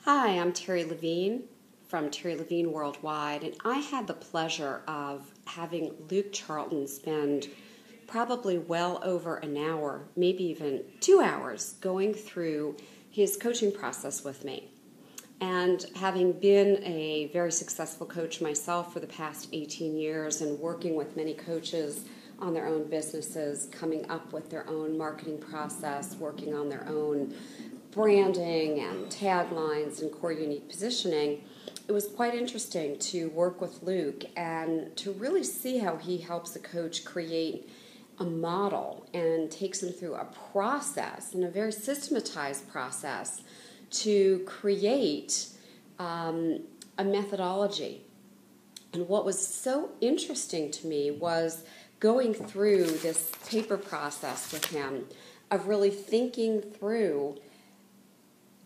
Hi, I'm Terri Levine from Terri Levine Worldwide, and I had the pleasure of having Luke Charlton spend probably well over an hour, maybe even 2 hours, going through his coaching process with me. And having been a very successful coach myself for the past 18 years and working with many coaches on their own businesses, coming up with their own marketing process, working on their own branding and taglines and core unique positioning, it was quite interesting to work with Luke and to really see how he helps a coach create a model and takes them through a process, and a very systematized process, to create a methodology. And what was so interesting to me was going through this paper process with him of really thinking through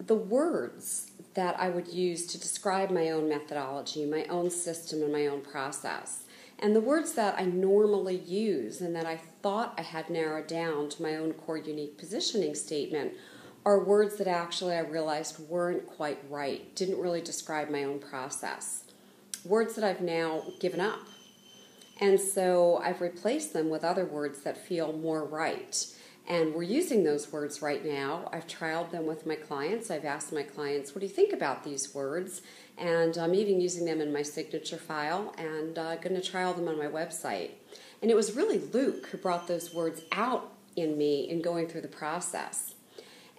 the words that I would use to describe my own methodology, my own system, and my own process. And the words that I normally use and that I thought I had narrowed down to my own core unique positioning statement are words that actually I realized weren't quite right, didn't really describe my own process. Words that I've now given up. And so I've replaced them with other words that feel more right. And we're using those words right now. I've trialed them with my clients. I've asked my clients, what do you think about these words? And I'm even using them in my signature file and going to trial them on my website. And it was really Luke who brought those words out in me in going through the process.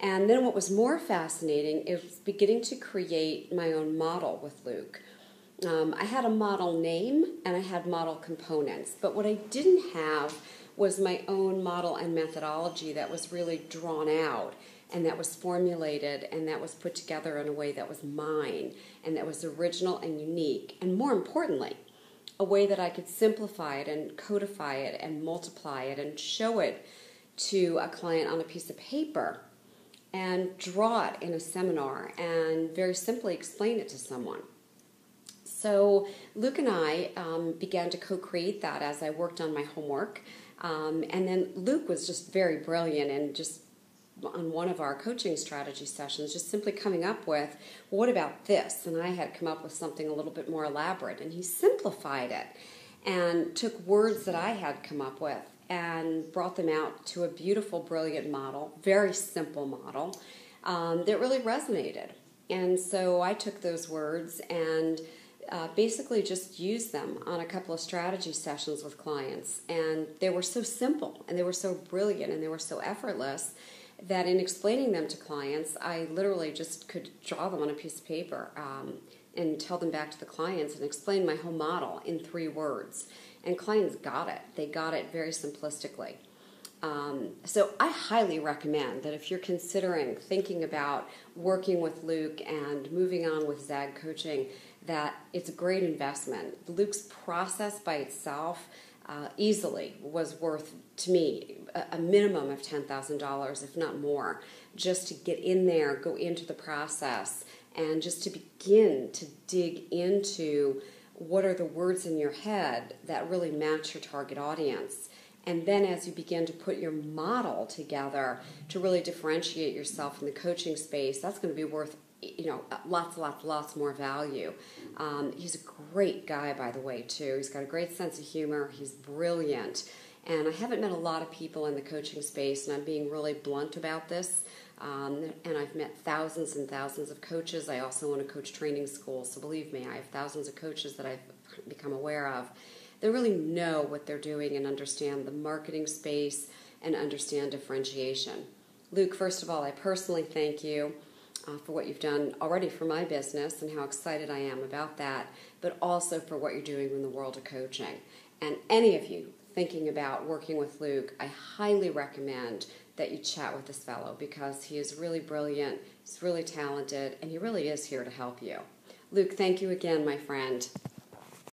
And then what was more fascinating is beginning to create my own model with Luke. I had a model name and I had model components, but what I didn't have was my own model and methodology that was really drawn out and that was formulated and that was put together in a way that was mine and that was original and unique, and more importantly, a way that I could simplify it and codify it and multiply it and show it to a client on a piece of paper and draw it in a seminar and very simply explain it to someone. So Luke and I began to co-create that as I worked on my homework. And then Luke was just very brilliant and just on one of our coaching strategy sessions, just simply coming up with, well, what about this? And I had come up with something a little bit more elaborate. And he simplified it and took words that I had come up with and brought them out to a beautiful, brilliant model, very simple model that really resonated. And so I took those words and basically just used them on a couple of strategy sessions with clients. And they were so simple, and they were so brilliant, and they were so effortless that in explaining them to clients, I literally just could draw them on a piece of paper and tell them back to the clients and explain my whole model in 3 words. And clients got it. They got it very simplistically. So I highly recommend that if you're considering thinking about working with Luke and moving on with Zag Coaching, that it's a great investment. Luke's process by itself easily was worth, to me, a minimum of $10,000, if not more, just to get in there, go into the process, and just to begin to dig into what are the words in your head that really match your target audience. And then as you begin to put your model together to really differentiate yourself in the coaching space, that's going to be worth lots more value. He's a great guy, by the way, too. He's got a great sense of humor. He's brilliant. And I haven't met a lot of people in the coaching space, and I'm being really blunt about this. And I've met thousands and thousands of coaches. I also own a coach training school, so believe me, I have thousands of coaches that I've become aware of. They really know what they're doing and understand the marketing space and understand differentiation. Luke, first of all, I personally thank you for what you've done already for my business and how excited I am about that, but also for what you're doing in the world of coaching. And any of you thinking about working with Luke, I highly recommend that you chat with this fellow because he is really brilliant, he's really talented, and he really is here to help you. Luke, thank you again, my friend.